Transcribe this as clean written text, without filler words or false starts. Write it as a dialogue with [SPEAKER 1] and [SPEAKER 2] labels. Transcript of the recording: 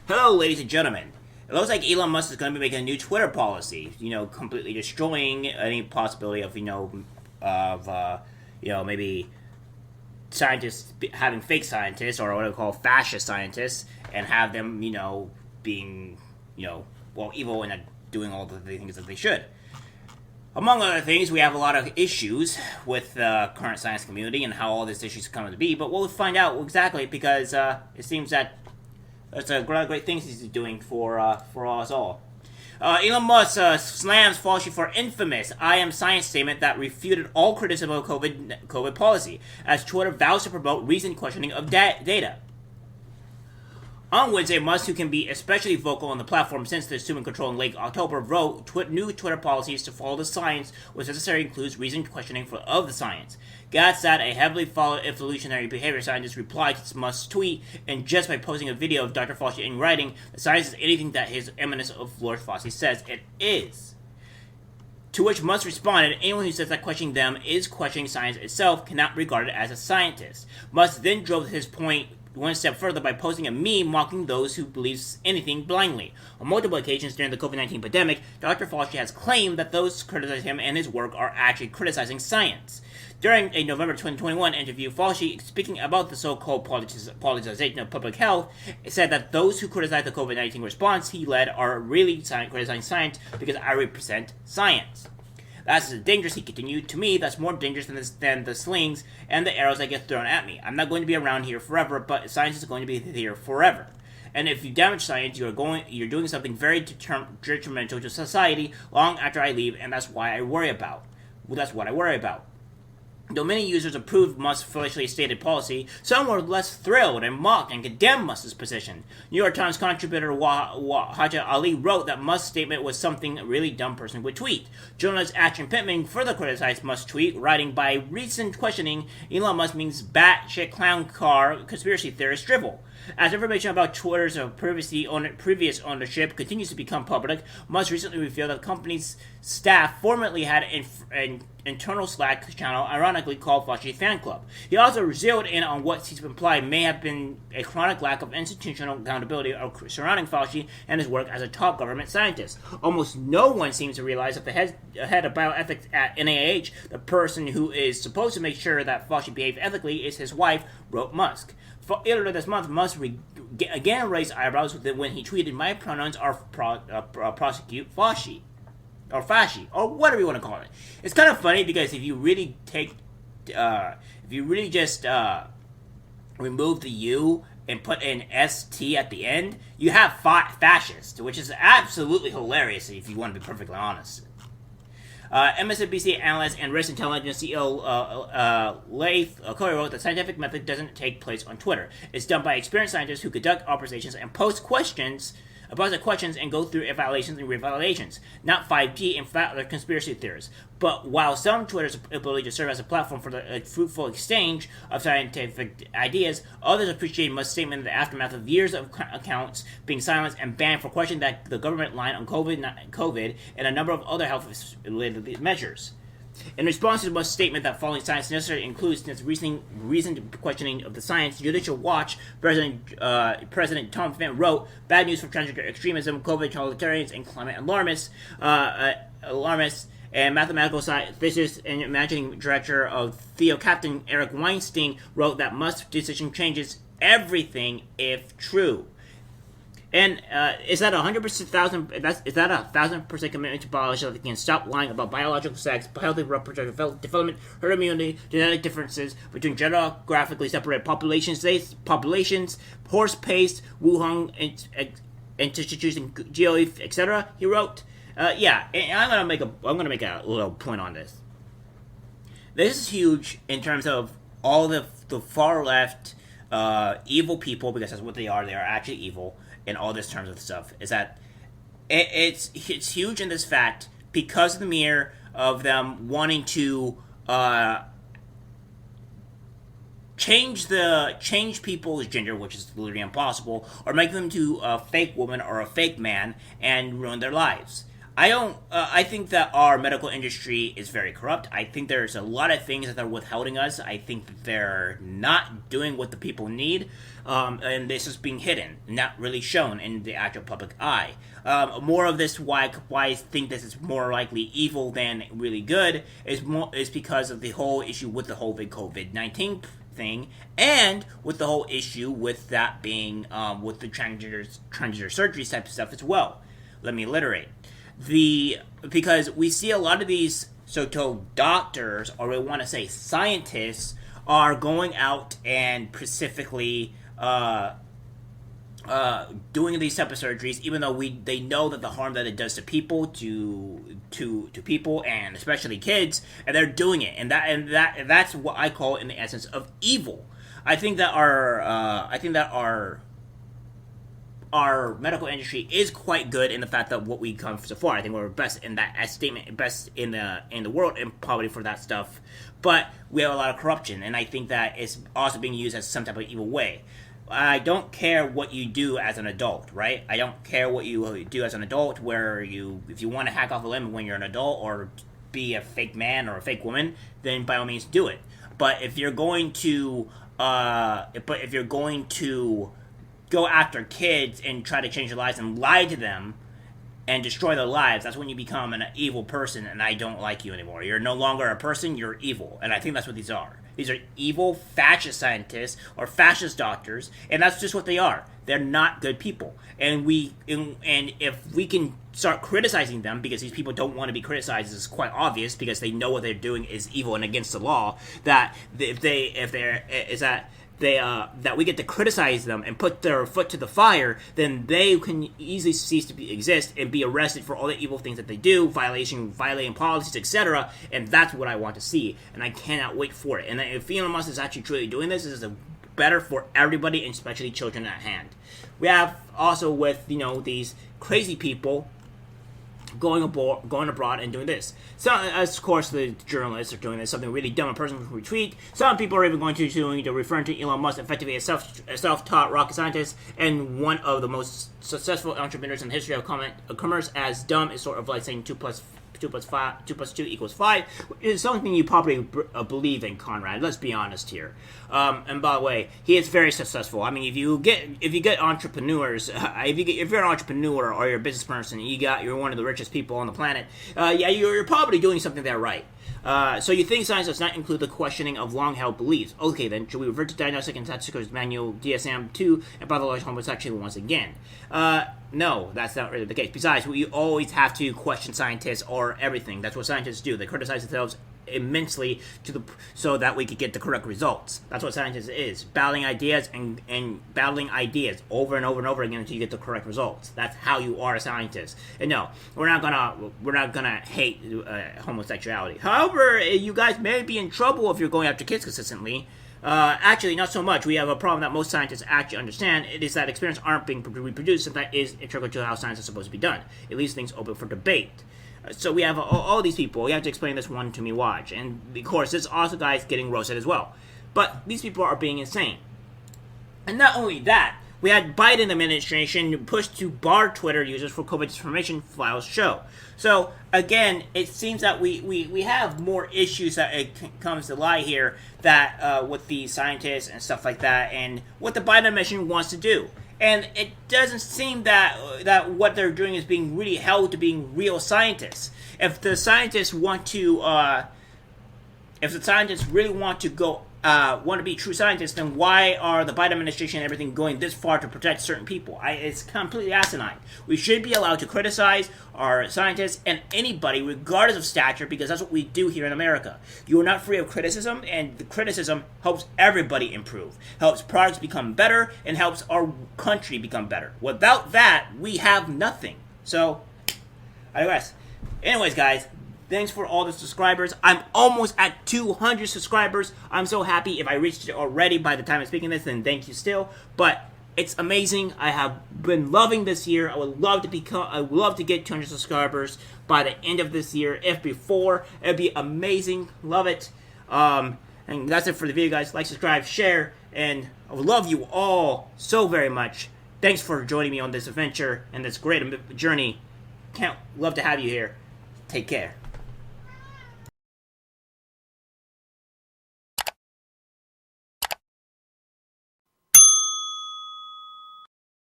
[SPEAKER 1] Hello, ladies and gentlemen. It looks like Elon Musk is going to be making a new Twitter policy. Completely destroying any possibility of maybe scientists having fake scientists or what I call fascist scientists, and have them being evil and not doing all the things that they should. Among other things, we have a lot of issues with the current science community and how all these issues come to be. But we'll find out exactly because it seems that that's a lot of great things he's doing for us all. Elon Musk slams Fauci for infamous "I am science" statement that refuted all criticism of COVID policy, as Twitter vows to promote reasoned questioning of data. On Wednesday, Musk, who can be especially vocal on the platform since the assuming control in late October, wrote new Twitter policies to follow the science, which necessarily includes reasoned questioning of the science. Gadsat, a heavily followed evolutionary behavior scientist, replied to Musk's tweet, and just by posting a video of Dr. Fauci in writing, "The science is anything that His Eminence of Lord Fauci says it is." To which Musk responded, "Anyone who says that questioning them is questioning science itself cannot be regarded as a scientist." Musk then drove his point one step further by posting a meme mocking those who believe anything blindly. On multiple occasions during the COVID-19 pandemic, Dr. Fauci has claimed that those criticizing him and his work are actually criticizing science. During a November 2021 interview, Fauci, speaking about the so-called politicization of public health, said that those who criticize the COVID-19 response he led are really criticizing science because I represent science. That's dangerous, he continued. To me, that's more dangerous than the slings and the arrows that get thrown at me. I'm not going to be around here forever, but science is going to be here forever. And if you damage science, you're doing something very detrimental to society long after I leave, and that's what I worry about. Though many users approved Musk's foolishly stated policy, some were less thrilled and mocked and condemned Musk's position. New York Times contributor Haja Ali wrote that Musk's statement was something a really dumb person would tweet. Journalist Ashton Pittman further criticized Musk's tweet, writing, "By recent questioning, Elon Musk means batshit clown car conspiracy theorist drivel." As information about Twitter's previous ownership continues to become public, Musk recently revealed that the company's staff formerly had an internal Slack channel, ironically called Fauci Fan Club. He also zeroed in on what seems to imply may have been a chronic lack of institutional accountability surrounding Fauci and his work as a top government scientist. Almost no one seems to realize that the head of bioethics at NIH, the person who is supposed to make sure that Fauci behaves ethically, is his wife, wrote Musk. Earlier this month, Musk again raised eyebrows when he tweeted, "My pronouns are prosecute Fauci." Or Fauci, or whatever you want to call it. It's kind of funny because if you really just remove the U and put an ST at the end, you have fascist, which is absolutely hilarious if you want to be perfectly honest. MSNBC analyst and risk intelligence CEO Leif Corey wrote that scientific method doesn't take place on Twitter. It's done by experienced scientists who conduct observations and post questions and go through evaluations and revalidations, not 5G and flat earth conspiracy theorists. But while some Twitter's ability to serve as a platform for the fruitful exchange of scientific ideas, others appreciate Musk's statement in the aftermath of years of accounts being silenced and banned for questioning the government line on COVID and a number of other health-related measures. In response to Musk's statement that following science necessarily includes this reasoned questioning of the science, Judicial Watch President Tom Finn wrote, "Bad news for transgender extremism, COVID totalitarians, and climate alarmists." And mathematical physicist and managing director of Theo Captain Eric Weinstein wrote that Musk's decision changes everything if true. And is that 100%? Is that 1,000% commitment to biology that they can stop lying about biological sex, healthy reproductive development, herd immunity, genetic differences between geographically separated populations, horse-paced, Wuhan institutes, and GOE, etc.? He wrote, "Yeah, and I'm gonna make a little point on this. This is huge in terms of all the far left evil people, because that's what they are. They are actually evil." In all this terms of stuff, is that it's huge in this fact because of the mere of them wanting to change people's gender, which is literally impossible, or make them to a fake woman or a fake man and ruin their lives. I don't. I think that our medical industry is very corrupt. I think there's a lot of things that they're withholding us. I think that they're not doing what the people need, and this is being hidden, not really shown in the actual public eye. More of this, why I think this is more likely evil than really good, is because of the whole issue with the whole COVID-19 thing, and with the whole issue with that being with the transgender surgery type of stuff as well. Let me iterate. Because we see a lot of these so-called doctors, or we want to say scientists, are going out and specifically doing these type of surgeries, even though they know that the harm that it does to people, to people, and especially kids, and they're doing it, and that's what I call in the essence of evil. I think that our medical industry is quite good in the fact that what we come so far. I think we're best in that statement, best in the world, and probably for that stuff. But we have a lot of corruption, and I think that it's also being used as some type of evil way. I don't care what you do as an adult, right? I don't care what you do as an adult, if you want to hack off a limb when you're an adult or be a fake man or a fake woman, then by all means do it. But if you're going to go after kids and try to change their lives and lie to them and destroy their lives, that's when you become an evil person, and I don't like you anymore. You're no longer a person, you're evil. And I think that's what these are. These are evil fascist scientists or fascist doctors, and that's just what they are. They're not good people. And if we can start criticizing them, because these people don't want to be criticized, it's quite obvious because they know what they're doing is evil and against the law, that that we get to criticize them and put their foot to the fire, then they can easily cease to exist and be arrested for all the evil things that they do, violating policies, etc. And that's what I want to see, and I cannot wait for it. And if Elon Musk is actually truly doing this is better for everybody, and especially children at hand. We have also with these crazy people going abroad and doing this. So, of course, the journalists are doing this, something really dumb. A person can retweet. Some people are even going to refer to Elon Musk effectively as a self-taught rocket scientist and one of the most successful entrepreneurs in the history of commerce. As dumb is sort of like saying 2 plus 2 equals 5, is something you probably believe in, Conrad. Let's be honest here. And by the way, he is very successful. I mean, if you get entrepreneurs, if you're an entrepreneur or you're a business person, you're one of the richest people on the planet. You're probably doing something there right. So you think science does not include the questioning of long-held beliefs. Okay, then, should we revert to Diagnostic and Statistical Manual DSM-2 and pathological homosexuality once again? No, that's not really the case. Besides, we always have to question scientists or everything. That's what scientists do. They criticize themselves immensely so that we could get the correct results. That's what scientists is. Battling ideas and battling ideas over and over and over again until you get the correct results. That's how you are a scientist. And no, we're not gonna hate homosexuality. However, you guys may be in trouble if you're going after kids consistently. Actually, not so much. We have a problem that most scientists actually understand. It is that experiments aren't being reproduced, and that is integral to how science is supposed to be done. It leaves things open for debate. So we have all these people. You have to explain this one to me, watch. And, of course, there's also guys getting roasted as well. But these people are being insane. And not only that, we had Biden administration push to bar Twitter users for COVID disinformation files show. So, again, it seems that we have more issues that it comes to lie here that with the scientists and stuff like that, and what the Biden administration wants to do. And it doesn't seem that what they're doing is being really held to being real scientists. If the scientists want to, really want to be true scientists, then why are the Biden administration and everything going this far to protect certain people? It's completely asinine. We should be allowed to criticize our scientists and anybody, regardless of stature, because that's what we do here in America. You are not free of criticism, and the criticism helps everybody improve, helps products become better, and helps our country become better. Without that, we have nothing. So, anyways, guys, thanks for all the subscribers. I'm almost at 200 subscribers. I'm so happy. If I reached it already by the time I'm speaking this, then thank you still. But it's amazing. I have been loving this year. I would love to get 200 subscribers by the end of this year. If before, it'd be amazing. Love it. And that's it for the video, guys. Like, subscribe, share, and I love you all so very much. Thanks for joining me on this adventure and this great journey. Can't love to have you here. Take care.